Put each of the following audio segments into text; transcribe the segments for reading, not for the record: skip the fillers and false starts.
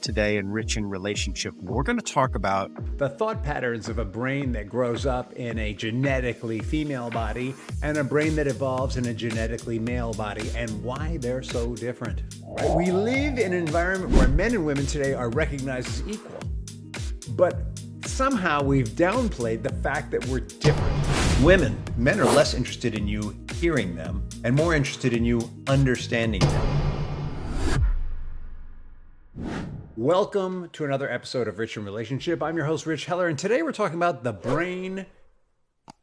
today in Rich in Relationship. We're going to talk about the thought patterns of a brain that grows up in a genetically female body and a brain that evolves in a genetically male body and why they're so different. Right? We live in an environment where men and women today are recognized as equal, but somehow we've downplayed the fact that we're different. Men are less interested in you hearing them and more interested in you understanding them. Welcome to another episode of Rich in Relationship. I'm your host, Rich Heller, and today we're talking about the brain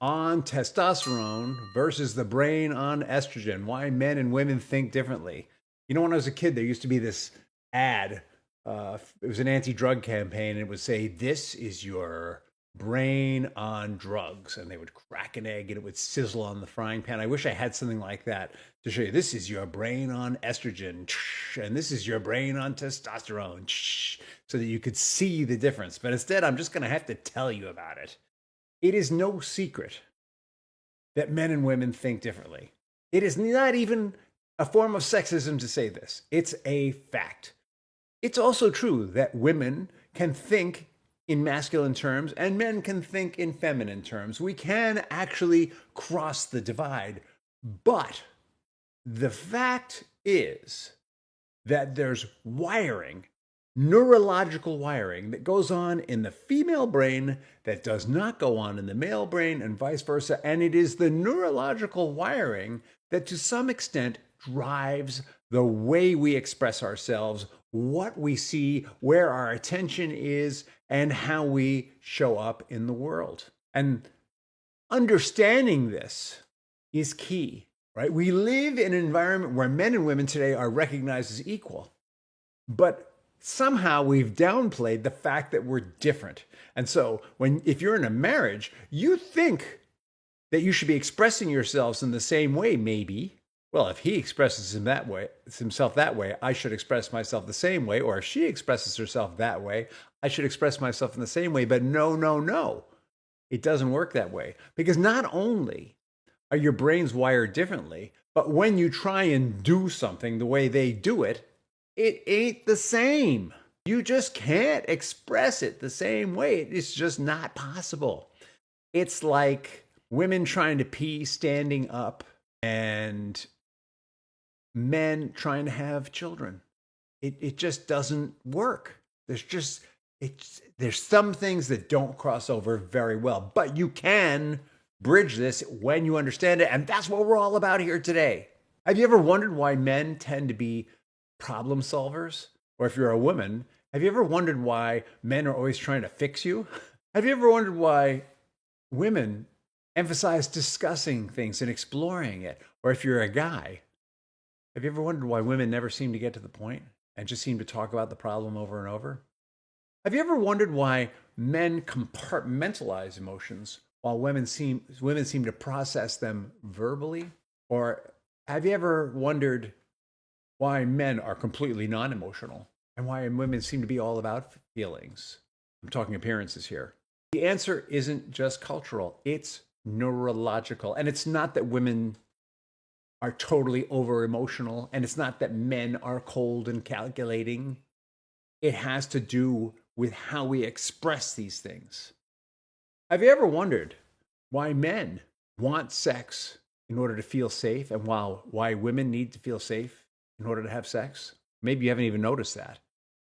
on testosterone versus the brain on estrogen, why men and women think differently. You know, when I was a kid, there used to be this ad. It was an anti-drug campaign, and it would say, "This is your brain on drugs," and they would crack an egg and it would sizzle on the frying pan. I wish I had something like that to show you. This is your brain on estrogen, and this is your brain on testosterone, so that you could see the difference. But instead, I'm just going to have to tell you about it. It is no secret that men and women think differently. It is not even a form of sexism to say this. It's a fact. It's also true that women can think in masculine terms and men can think in feminine terms. We can actually cross the divide. But the fact is that there's wiring, neurological wiring that goes on in the female brain that does not go on in the male brain and vice versa. And it is the neurological wiring that to some extent drives the way we express ourselves, what we see, where our attention is, and how we show up in the world. And understanding this is key, right? We live in an environment where men and women today are recognized as equal, but somehow we've downplayed the fact that we're different. And so if you're in a marriage, you think that you should be expressing yourselves in the same way, maybe. Well, if he expresses himself that way, I should express myself the same way. Or if she expresses herself that way, I should express myself in the same way. But no. It doesn't work that way. Because not only are your brains wired differently, but when you try and do something the way they do it, it ain't the same. You just can't express it the same way. It's just not possible. It's like women trying to pee standing up and men trying to have children. It just doesn't work. There's some things that don't cross over very well, but you can bridge this when you understand it, and that's what we're all about here today. Have you ever wondered why men tend to be problem solvers? Or if you're a woman, have you ever wondered why men are always trying to fix you? Have you ever wondered why women emphasize discussing things and exploring it? Or if you're a guy, have you ever wondered why women never seem to get to the point and just seem to talk about the problem over and over? Have you ever wondered why men compartmentalize emotions while women seem to process them verbally? Or have you ever wondered why men are completely non-emotional and why women seem to be all about feelings? I'm talking appearances here. The answer isn't just cultural, it's neurological. And it's not that women are totally over emotional, and it's not that men are cold and calculating. It has to do with how we express these things. Have you ever wondered why men want sex in order to feel safe and why women need to feel safe in order to have sex? Maybe you haven't even noticed that.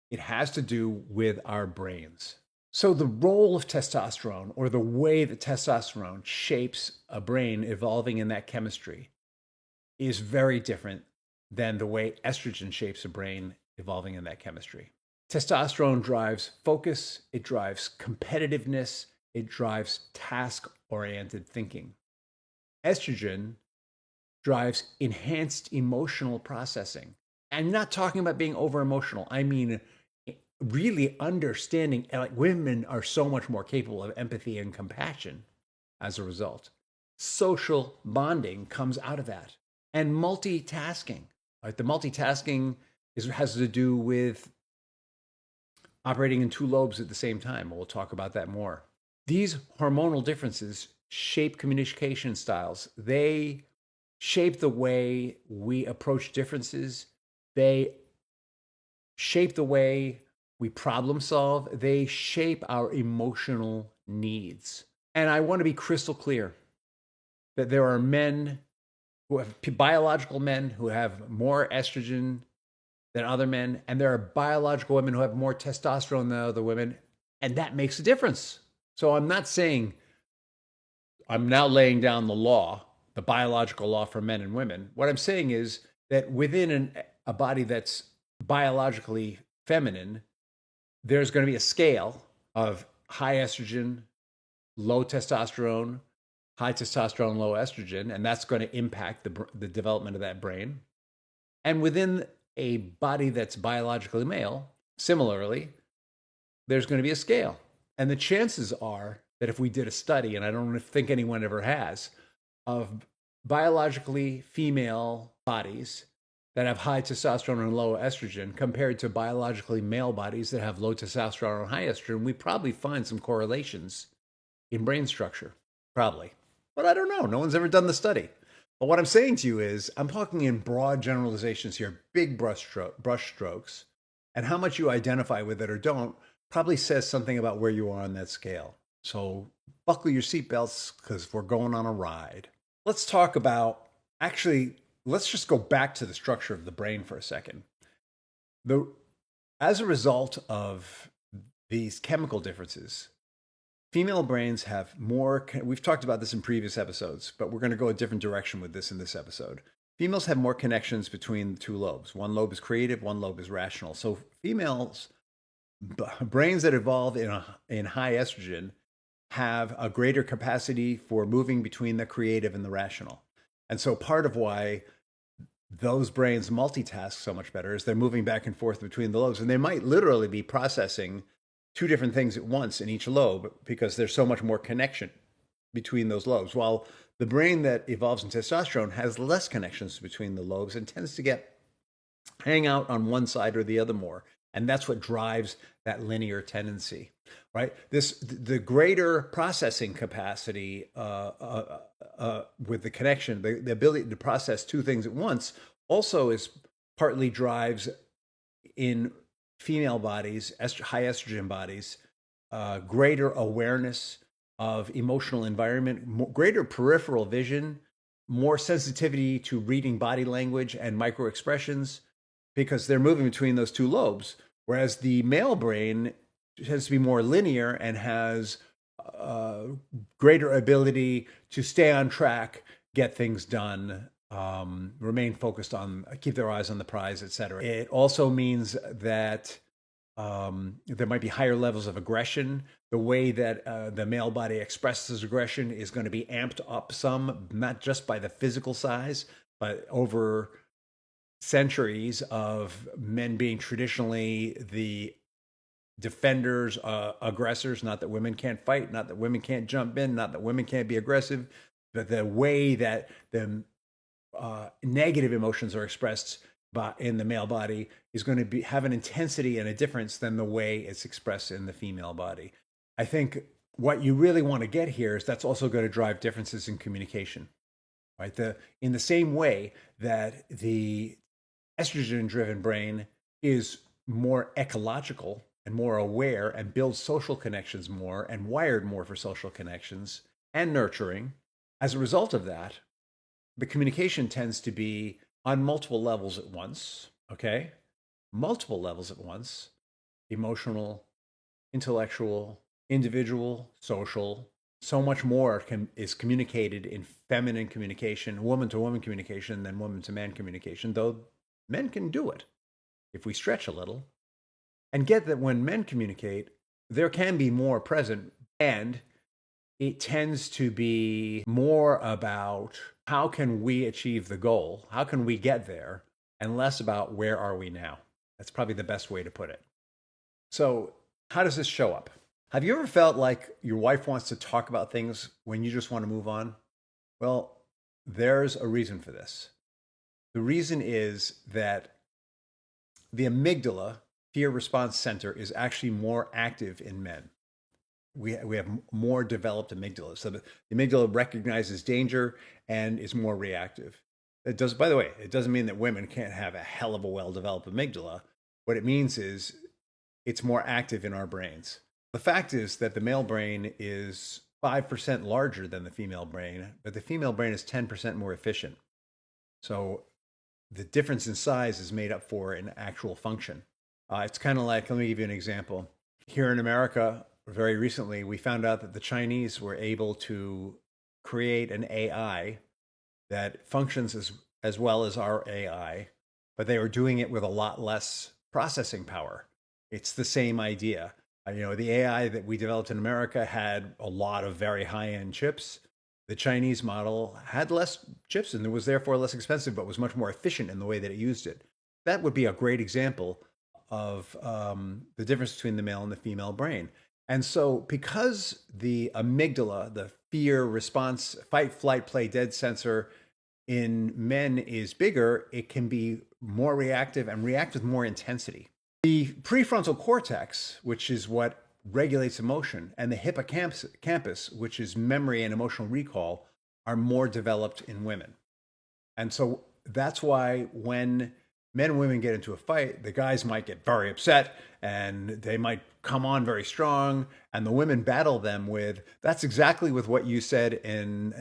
It has to do with our brains. So the role of testosterone, or the way that testosterone shapes a brain evolving in that chemistry, is very different than the way estrogen shapes a brain evolving in that chemistry. Testosterone drives focus, it drives competitiveness, it drives task-oriented thinking. Estrogen drives enhanced emotional processing. I'm not talking about being over-emotional. I mean, really understanding, like women are so much more capable of empathy and compassion as a result. Social bonding comes out of that. And multitasking. Right? The multitasking has to do with operating in two lobes at the same time. We'll talk about that more. These hormonal differences shape communication styles. They shape the way we approach differences. They shape the way we problem solve, they shape our emotional needs. And I want to be crystal clear that there are men who have biological men who have more estrogen than other men, and there are biological women who have more testosterone than other women, and that makes a difference. So I'm not saying I'm now laying down the law, the biological law for men and women. What I'm saying is that within a body that's biologically feminine, there's going to be a scale of high estrogen, low testosterone, high testosterone, low estrogen, and that's going to impact the development of that brain. And within a body that's biologically male, similarly, there's going to be a scale. And the chances are that if we did a study, and I don't think anyone ever has, of biologically female bodies that have high testosterone and low estrogen compared to biologically male bodies that have low testosterone and high estrogen, we probably find some correlations in brain structure. Probably. But I don't know. No one's ever done the study. But what I'm saying to you is, I'm talking in broad generalizations here, big brush strokes, and how much you identify with it or don't probably says something about where you are on that scale. So buckle your seatbelts because we're going on a ride. Let's talk about, let's just go back to the structure of the brain for a second. As a result of these chemical differences, female brains have more, we've talked about this in previous episodes, but we're going to go a different direction with this in this episode. Females have more connections between the two lobes. One lobe is creative, one lobe is rational. So females, brains that evolve in high estrogen have a greater capacity for moving between the creative and the rational. And so part of why those brains multitask so much better is they're moving back and forth between the lobes. And they might literally be processing two different things at once in each lobe because there's so much more connection between those lobes. While the brain that evolves in testosterone has less connections between the lobes and tends to hang out on one side or the other more. And that's what drives that linear tendency, right? The greater processing capacity with the connection, the ability to process two things at once also is partly drives in female bodies, high estrogen bodies, greater awareness of emotional environment, greater peripheral vision, more sensitivity to reading body language and micro expressions, because they're moving between those two lobes. Whereas the male brain tends to be more linear and has greater ability to stay on track, get things done, remain focused on, keep their eyes on the prize, etc. It also means that there might be higher levels of aggression. The way that the male body expresses aggression is going to be amped up some, not just by the physical size, but over centuries of men being traditionally the defenders, aggressors. Not that women can't fight, not that women can't jump in, not that women can't be aggressive, but the way that the negative emotions are expressed in the male body is going to have an intensity and a difference than the way it's expressed in the female body. I think what you really want to get here is that's also going to drive differences in communication, right? In the same way that the estrogen-driven brain is more ecological and more aware and builds social connections more and wired more for social connections and nurturing. As a result of that, the communication tends to be on multiple levels at once, okay? Multiple levels at once: emotional, intellectual, individual, social. So much more is communicated in feminine communication, woman to woman communication, than woman to man communication, though men can do it if we stretch a little. And get that when men communicate, there can be more present, and it tends to be more about how can we achieve the goal? How can we get there? And less about where are we now? That's probably the best way to put it. So how does this show up? Have you ever felt like your wife wants to talk about things when you just want to move on? Well, there's a reason for this. The reason is that the amygdala, fear response center, is actually more active in men. We have more developed amygdala. So the amygdala recognizes danger and is more reactive. It does, by the way, it doesn't mean that women can't have a hell of a well-developed amygdala. What it means is it's more active in our brains. The fact is that the male brain is 5% larger than the female brain, but the female brain is 10% more efficient. So the difference in size is made up for in actual function. It's kind of like, let me give you an example. Here in America, very recently, we found out that the Chinese were able to create an AI that functions as well as our AI, but they were doing it with a lot less processing power. It's the same idea. The AI that we developed in America had a lot of very high-end chips. The Chinese model had less chips and it was therefore less expensive, but was much more efficient in the way that it used it. That would be a great example of the difference between the male and the female brain. And so, because the amygdala, the fear response, fight, flight, play, dead sensor in men is bigger, it can be more reactive and react with more intensity. The prefrontal cortex, which is what regulates emotion, and the hippocampus, which is memory and emotional recall, are more developed in women. And so that's why when men and women get into a fight, the guys might get very upset and they might come on very strong, and the women battle them with, that's exactly with what you said in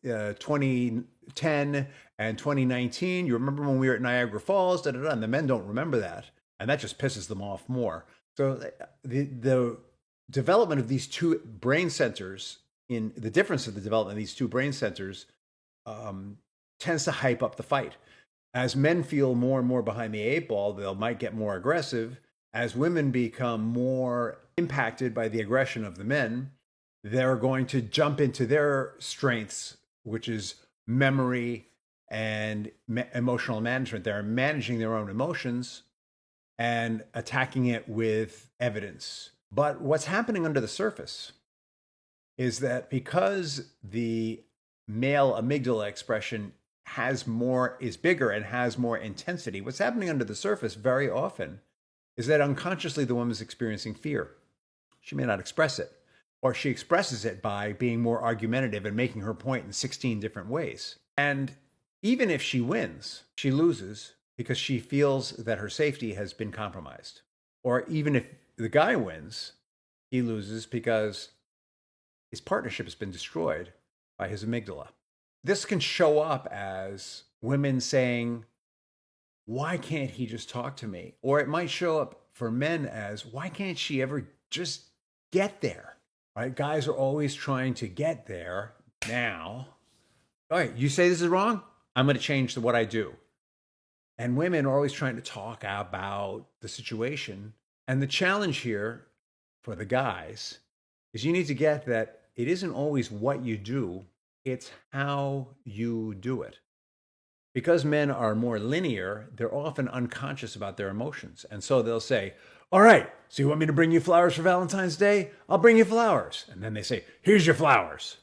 2010 and 2019. You remember when we were at Niagara Falls, da, da, da, and the men don't remember that. And that just pisses them off more. So the development of these two brain centers, in the difference of the development of these two brain centers, tends to hype up the fight. As men feel more and more behind the eight ball, they might get more aggressive. As women become more impacted by the aggression of the men, they're going to jump into their strengths, which is memory and emotional management. They're managing their own emotions and attacking it with evidence. But what's happening under the surface is that because the male amygdala expression is bigger and has more intensity, what's happening under the surface very often is that unconsciously the woman's experiencing fear. She may not express it, or she expresses it by being more argumentative and making her point in 16 different ways. And even if she wins, she loses because she feels that her safety has been compromised. Or even if the guy wins, he loses because his partnership has been destroyed by his amygdala. This can show up as women saying, why can't he just talk to me? Or it might show up for men as, why can't she ever just get there? Right? Guys are always trying to get there now. All right, you say this is wrong? I'm going to change what I do. And women are always trying to talk about the situation. And the challenge here for the guys is you need to get that it isn't always what you do, it's how you do it. Because men are more linear, they're often unconscious about their emotions. And so they'll say, all right, so you want me to bring you flowers for Valentine's Day? I'll bring you flowers. And then they say, here's your flowers.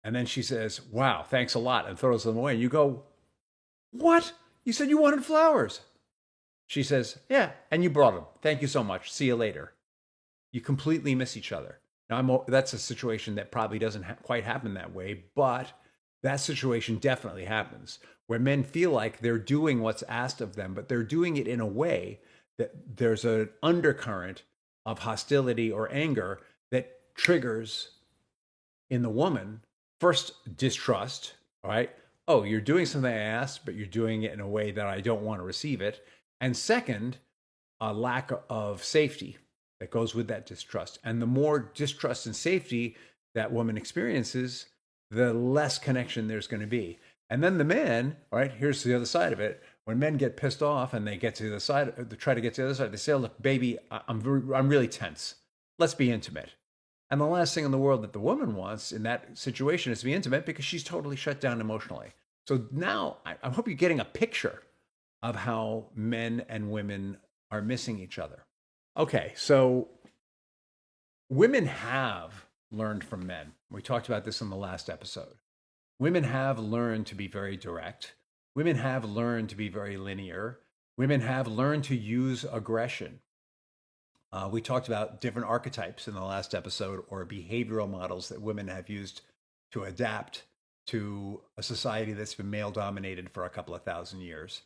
And then she says, wow, thanks a lot, and throws them away. And you go, what? You said you wanted flowers. She says, yeah, and you brought them. Thank you so much. See you later. You completely miss each other. Now, that's a situation that probably doesn't quite happen that way, but that situation definitely happens where men feel like they're doing what's asked of them, but they're doing it in a way that there's an undercurrent of hostility or anger that triggers in the woman first distrust, all right? Oh, you're doing something I asked, but you're doing it in a way that I don't want to receive it. And second, a lack of safety that goes with that distrust. And the more distrust and safety that woman experiences, the less connection there's going to be. And then the man, all right, here's the other side of it. When men get pissed off and they get to the other side, they try to get to the other side, they say, oh, look, baby, I'm really tense. Let's be intimate. And the last thing in the world that the woman wants in that situation is to be intimate because she's totally shut down emotionally. So now I hope you're getting a picture of how men and women are missing each other. Okay, so women have learned from men. We talked about this in the last episode. Women have learned to be very direct. Women have learned to be very linear. Women have learned to use aggression. We talked about different archetypes in the last episode, or behavioral models that women have used to adapt to a society that's been male dominated for a couple of thousand years.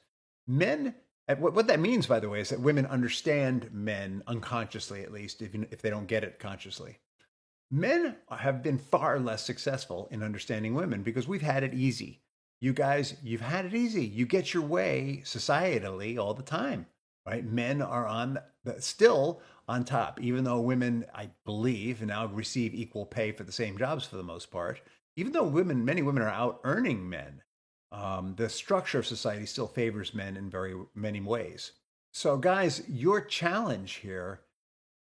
Men And what that means, by the way, is that women understand men unconsciously, at least, if they don't get it consciously. Men have been far less successful in understanding women because we've had it easy. You guys, you've had it easy. You get your way societally all the time, right? Men are still on top, even though women, I believe, now receive equal pay for the same jobs for the most part. Even though many women are out earning men, the structure of society still favors men in very many ways. So, guys, your challenge here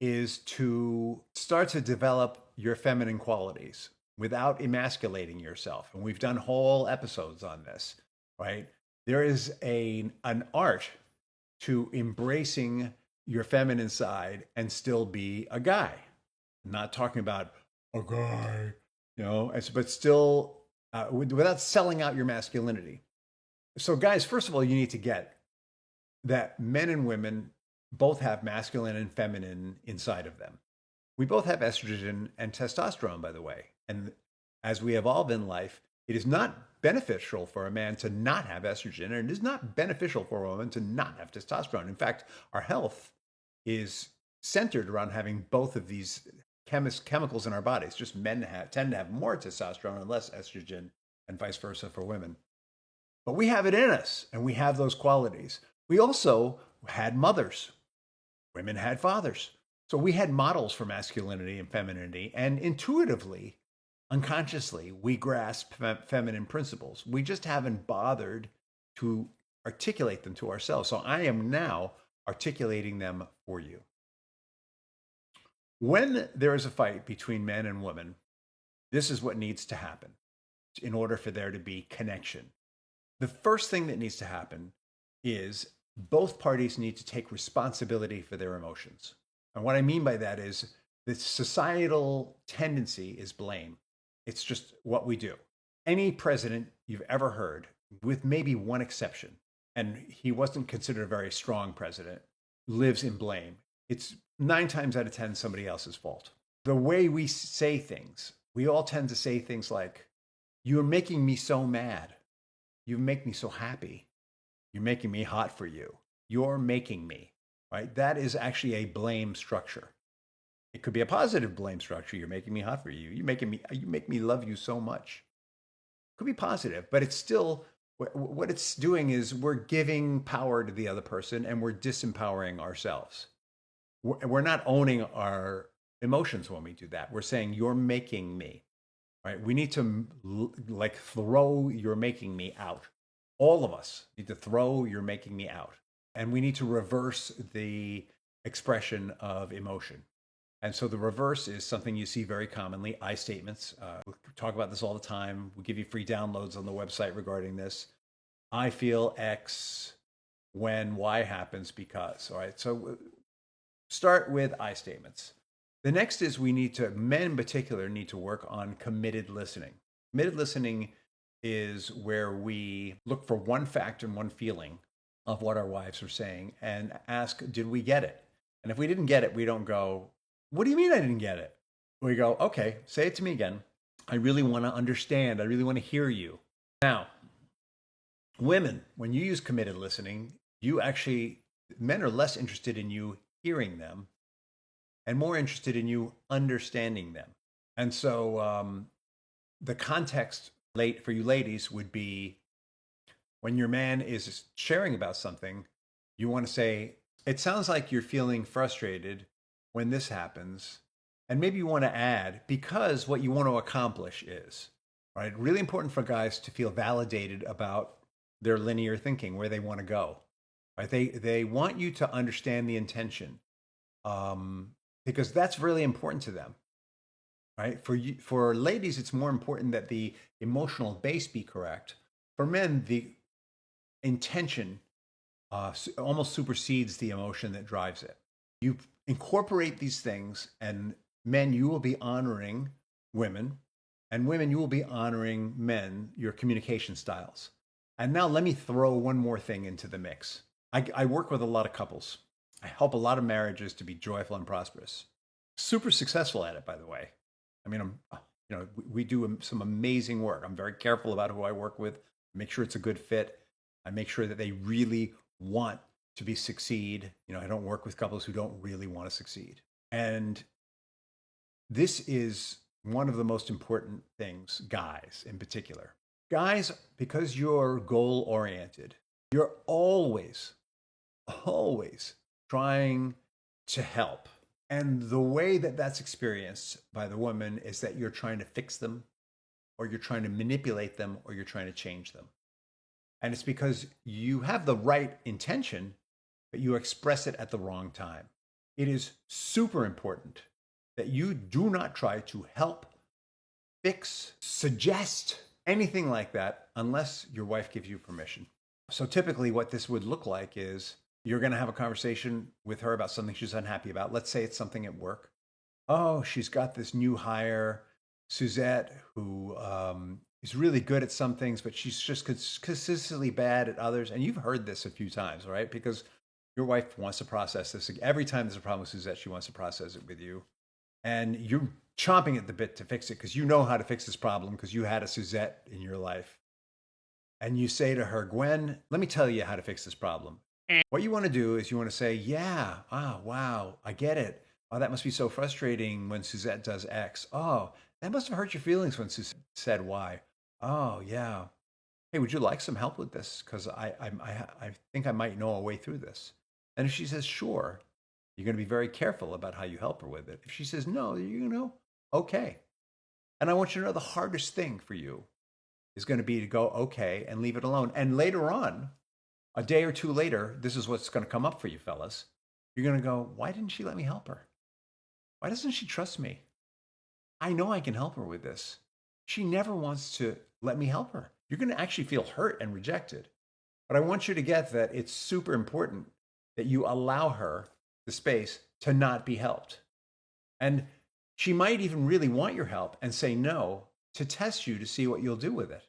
is to start to develop your feminine qualities without emasculating yourself. And we've done whole episodes on this, right? There is an art to embracing your feminine side and still be a guy. I'm not talking about a guy, but still without selling out your masculinity. So, guys, first of all, you need to get that men and women both have masculine and feminine inside of them. We both have estrogen and testosterone, by the way. And as we evolve in life, it is not beneficial for a man to not have estrogen, and it is not beneficial for a woman to not have testosterone. In fact, our health is centered around having both of these chemicals in our bodies. Just men tend to have more testosterone and less estrogen, and vice versa for women. But we have it in us, and we have those qualities. We also had mothers. Women had fathers. So we had models for masculinity and femininity, and intuitively, unconsciously, we grasp feminine principles. We just haven't bothered to articulate them to ourselves. So I am now articulating them for you. When there is a fight between men and women, this is what needs to happen in order for there to be connection. The first thing that needs to happen is both parties need to take responsibility for their emotions. And what I mean by that is the societal tendency is blame. It's just what we do. Any president you've ever heard, with maybe one exception, and he wasn't considered a very strong president, lives in blame. It's 9 times out of 10 somebody else's fault. The way we say things, we all tend to say things like, "You're making me so mad. You make me so happy. You're making me hot for you. You're making me," right? That is actually a blame structure. It could be a positive blame structure. You're making me hot for you. You make me love you so much. It could be positive, but it's still, what it's doing is we're giving power to the other person and we're disempowering ourselves. We're not owning our emotions when we do that. We're saying, "You're making me," right? We need to like throw "you're making me" out. All of us need to throw "you're making me" out. And we need to reverse the expression of emotion. And so the reverse is something you see very commonly, I statements. We talk about this all the time. We give you free downloads on the website regarding this. I feel X when Y happens because. All right. So start with I statements. The next is men in particular need to work on committed listening. Committed listening is where we look for one fact and one feeling of what our wives are saying and ask, did we get it? And if we didn't get it, we don't go, "What do you mean I didn't get it?" We go, "Okay, say it to me again. I really want to understand. I really want to hear you." Now, women, when you use committed listening, men are less interested in you hearing them and more interested in you understanding them. And so the context for you ladies would be, when your man is sharing about something, you want to say, "It sounds like you're feeling frustrated when this happens." And maybe you want to add, because what you want to accomplish is, right? Really important for guys to feel validated about their linear thinking, where they want to go, right? They want you to understand the intention, because that's really important to them, right? For ladies, it's more important that the emotional base be correct. For men, the intention almost supersedes the emotion that drives it. You incorporate these things, and men, you will be honoring women, and women, you will be honoring men, your communication styles. And now let me throw one more thing into the mix. I work with a lot of couples. I help a lot of marriages to be joyful and prosperous. Super successful at it, by the way. I mean, we do some amazing work. I'm very careful about who I work with, make sure it's a good fit. I make sure that they really want to be succeed. I don't work with couples who don't really want to succeed. And this is one of the most important things, guys in particular. Guys, because you're goal oriented, you're always trying to help. And the way that that's experienced by the woman is that you're trying to fix them, or you're trying to manipulate them, or you're trying to change them. And it's because you have the right intention, but you express it at the wrong time. It is super important that you do not try to help, fix, suggest, anything like that unless your wife gives you permission. So typically what this would look like is you're going to have a conversation with her about something she's unhappy about. Let's say it's something at work. Oh, she's got this new hire, Suzette, who is really good at some things, but she's just consistently bad at others. And you've heard this a few times, right? Because your wife wants to process this. Every time there's a problem with Suzette, she wants to process it with you. And you're chomping at the bit to fix it because you know how to fix this problem because you had a Suzette in your life. And you say to her, Gwen, let me tell you how to fix this problem. What you want to do is you want to say, yeah, wow, I get it. Oh, that must be so frustrating when Suzette does X. Oh, that must have hurt your feelings when Suzette said Y. Oh, yeah. Hey, would you like some help with this? Because I think I might know a way through this. And if she says, sure, you're going to be very careful about how you help her with it. If she says, no, okay. And I want you to know the hardest thing for you is going to be to go, okay, and leave it alone. And later on, a day or two later, this is what's going to come up for you, fellas. You're going to go, why didn't she let me help her? Why doesn't she trust me? I know I can help her with this. She never wants to let me help her. You're going to actually feel hurt and rejected. But I want you to get that it's super important that you allow her the space to not be helped. And she might even really want your help and say no to test you to see what you'll do with it.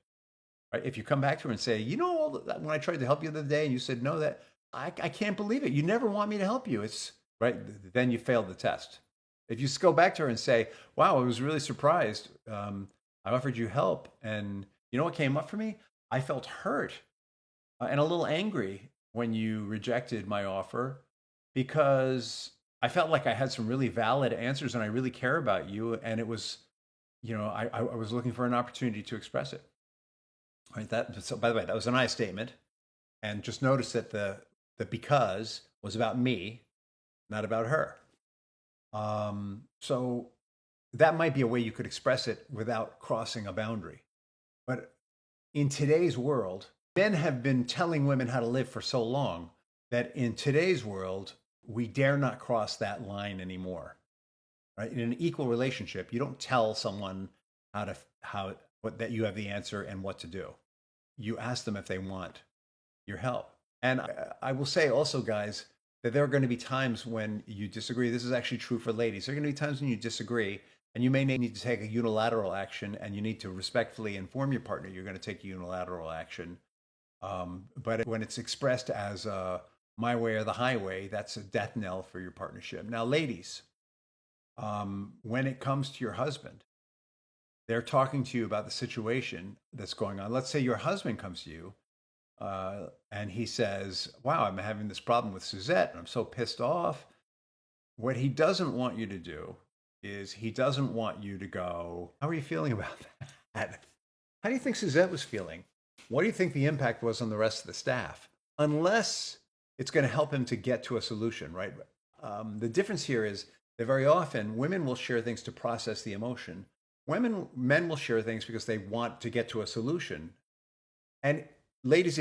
Right? If you come back to her and say, when I tried to help you the other day and you said no, that I can't believe it. You never want me to help you. It's right. Then you failed the test. If you go back to her and say, wow, I was really surprised. I offered you help. And you know what came up for me? I felt hurt and a little angry when you rejected my offer because I felt like I had some really valid answers and I really care about you. And it was, I was looking for an opportunity to express it. Right. So by the way, that was an I statement. And just notice that the because was about me, not about her. So that might be a way you could express it without crossing a boundary. But in today's world, men have been telling women how to live for so long that in today's world, we dare not cross that line anymore. Right? In an equal relationship, you don't tell someone that you have the answer and what to do. You ask them if they want your help. And I will say also, guys, that there are going to be times when you disagree. This is actually true for ladies. There are going to be times when you disagree and you may need to take a unilateral action and you need to respectfully inform your partner you're going to take a unilateral action. But when it's expressed as my way or the highway, that's a death knell for your partnership. Now, ladies, when it comes to your husband, they're talking to you about the situation that's going on. Let's say your husband comes to you and he says, wow, I'm having this problem with Suzette and I'm so pissed off. What he doesn't want you to do is he doesn't want you to go, how are you feeling about that? How do you think Suzette was feeling? What do you think the impact was on the rest of the staff? Unless it's going to help him to get to a solution, right? The difference here is that very often women will share things to process the emotion. Men will share things because they want to get to a solution. And ladies,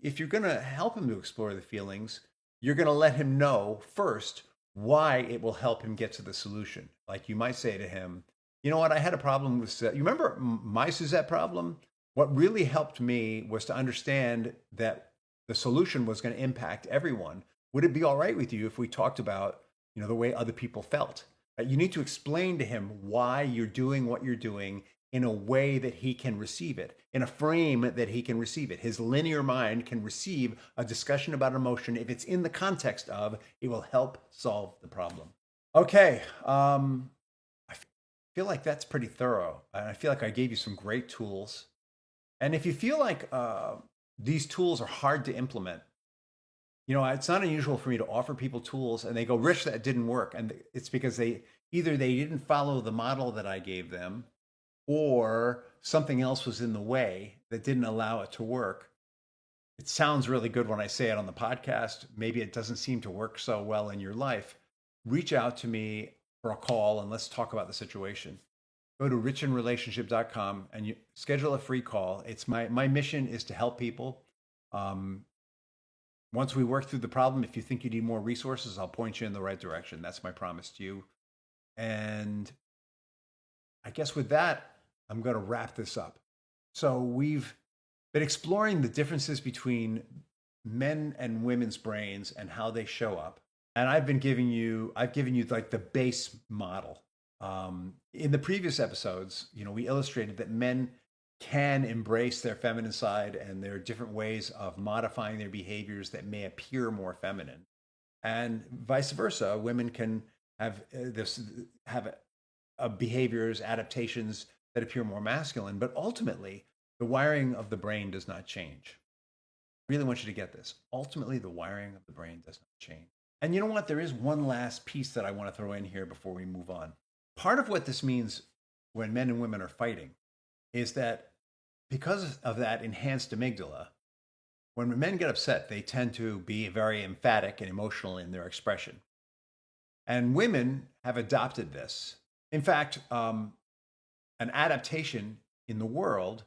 if you're going to help him to explore the feelings, you're going to let him know first why it will help him get to the solution. Like you might say to him, you know what, I had a problem with Suzette. You remember my Suzette problem? What really helped me was to understand that the solution was going to impact everyone. Would it be all right with you if we talked about, the way other people felt? You need to explain to him why you're doing what you're doing in a way that he can receive it, in a frame that he can receive it. His linear mind can receive a discussion about emotion if it's in the context of it will help solve the problem. Okay, I feel like that's pretty thorough. I feel like I gave you some great tools. And if you feel like these tools are hard to implement, It's not unusual for me to offer people tools and they go, Rich, that didn't work. And it's because they didn't follow the model that I gave them, or something else was in the way that didn't allow it to work. It sounds really good when I say it on the podcast. Maybe it doesn't seem to work so well in your life. Reach out to me for a call and let's talk about the situation. Go to richinrelationship.com and you schedule a free call. It's my mission is to help people. Once we work through the problem, if you think you need more resources, I'll point you in the right direction. That's my promise to you. And I guess with that, I'm going to wrap this up. So we've been exploring the differences between men and women's brains and how they show up. And I've given you like the base model. In the previous episodes, we illustrated that men can embrace their feminine side, and there are different ways of modifying their behaviors that may appear more feminine, and vice versa. Women can have behaviors, adaptations that appear more masculine, but ultimately the wiring of the brain does not change. I really want you to get this. Ultimately, the wiring of the brain does not change. And you know what? There is one last piece that I want to throw in here before we move on. Part of what this means when men and women are fighting is that because of that enhanced amygdala, when men get upset, they tend to be very emphatic and emotional in their expression. And women have adopted this. In fact, an adaptation in the world,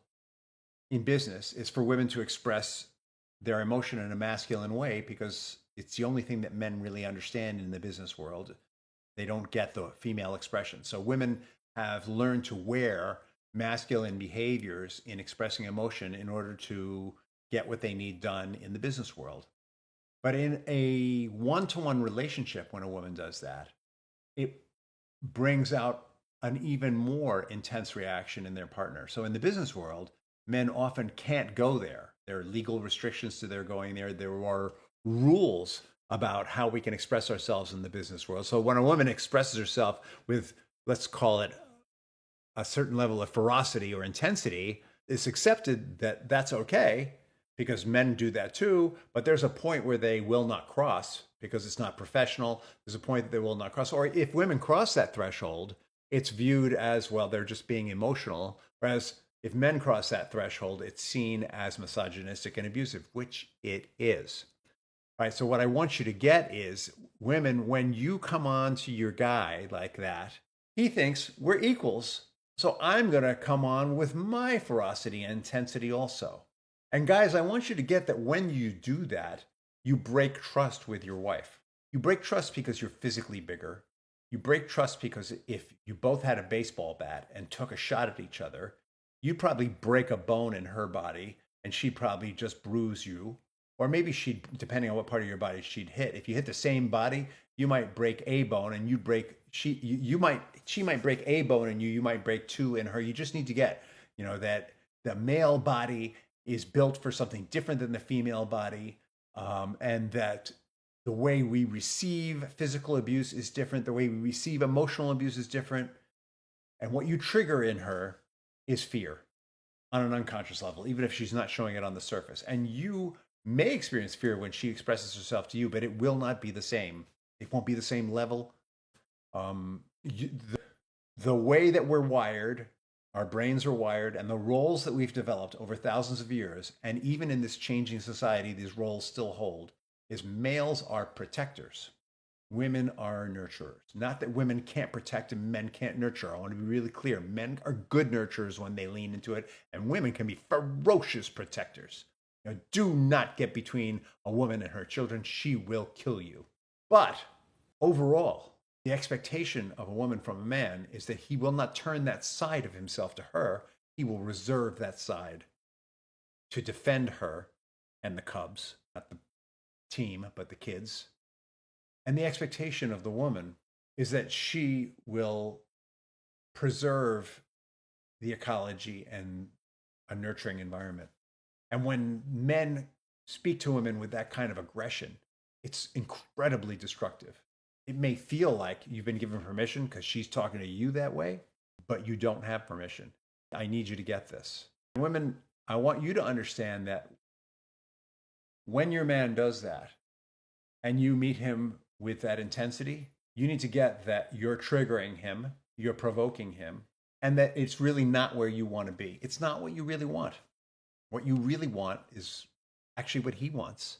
in business, is for women to express their emotion in a masculine way because it's the only thing that men really understand in the business world. They don't get the female expression. So women have learned to wear masculine behaviors in expressing emotion in order to get what they need done in the business world. But in a one-to-one relationship, when a woman does that, it brings out an even more intense reaction in their partner. So in the business world, men often can't go there. There are legal restrictions to their going there. There are rules about how we can express ourselves in the business world. So when a woman expresses herself with, let's call it, a certain level of ferocity or intensity, it's accepted that that's okay because men do that too. But there's a point where they will not cross because it's not professional. There's a point that they will not cross. Or if women cross that threshold, it's viewed as, well, they're just being emotional. Whereas if men cross that threshold, it's seen as misogynistic and abusive, which it is. All right, so what I want you to get is, women, when you come on to your guy like that, he thinks we're equals. So I'm going to come on with my ferocity and intensity also. And guys, I want you to get that when you do that, you break trust with your wife. You break trust because you're physically bigger. You break trust because if you both had a baseball bat and took a shot at each other, you'd probably break a bone in her body and she'd probably just bruise you. Or maybe she'd, depending on what part of your body she'd hit. If you hit the same body, you might break a bone and she might break a bone in you, you might break two in her. You just need to get, that the male body is built for something different than the female body, and that the way we receive physical abuse is different, the way we receive emotional abuse is different. And what you trigger in her is fear on an unconscious level, even if she's not showing it on the surface. And you may experience fear when she expresses herself to you, but it will not be the same. It won't be the same level. The way that we're wired, our brains are wired, and the roles that we've developed over thousands of years, and even in this changing society, these roles still hold, is males are protectors. Women are nurturers. Not that women can't protect and men can't nurture. I want to be really clear. Men are good nurturers when they lean into it, and women can be ferocious protectors. Do not get between a woman and her children. She will kill you. But overall, the expectation of a woman from a man is that he will not turn that side of himself to her. He will reserve that side to defend her and the cubs, not the team, but the kids. And the expectation of the woman is that she will preserve the ecology and a nurturing environment. And when men speak to women with that kind of aggression, it's incredibly destructive. It may feel like you've been given permission because she's talking to you that way, but you don't have permission. I need you to get this. Women, I want you to understand that when your man does that, and you meet him with that intensity, you need to get that you're triggering him, you're provoking him, and that it's really not where you want to be. It's not what you really want. What you really want is actually what he wants,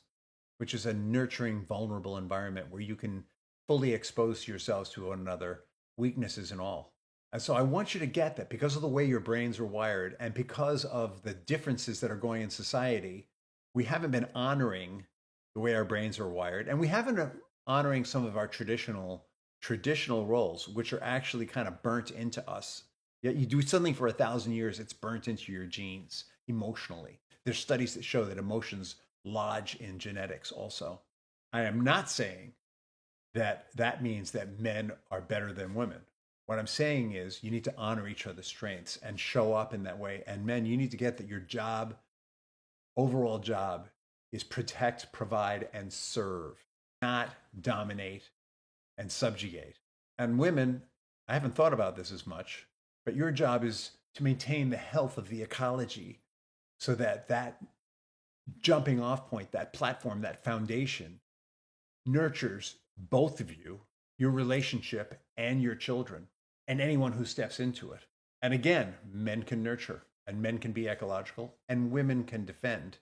which is a nurturing, vulnerable environment where you can fully expose yourselves to one another, weaknesses and all. And so I want you to get that because of the way your brains are wired and because of the differences that are going in society, we haven't been honoring the way our brains are wired, and we haven't honoring some of our traditional roles, which are actually kind of burnt into us. Yet you do something for 1,000 years, it's burnt into your genes emotionally. There's studies that show that emotions lodge in genetics also. I am not saying that that means that men are better than women. What I'm saying is you need to honor each other's strengths and show up in that way. And men, you need to get that your job, overall job, is protect, provide, and serve, not dominate and subjugate. And women, I haven't thought about this as much, but your job is to maintain the health of the ecology so that that jumping off point, that platform, that foundation nurtures both of you, your relationship, and your children, and anyone who steps into it. And again, men can nurture, and men can be ecological, and women can defend,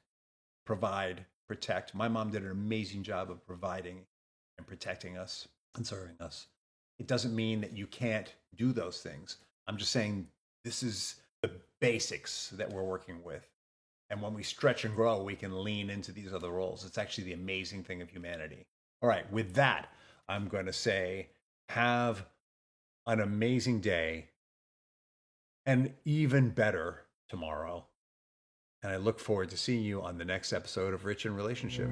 provide, protect. My mom did an amazing job of providing and protecting us and serving us. It doesn't mean that you can't do those things. I'm just saying this is the basics that we're working with. And when we stretch and grow, we can lean into these other roles. It's actually the amazing thing of humanity. All right, with that, I'm going to say have an amazing day and even better tomorrow. And I look forward to seeing you on the next episode of Rich in Relationship.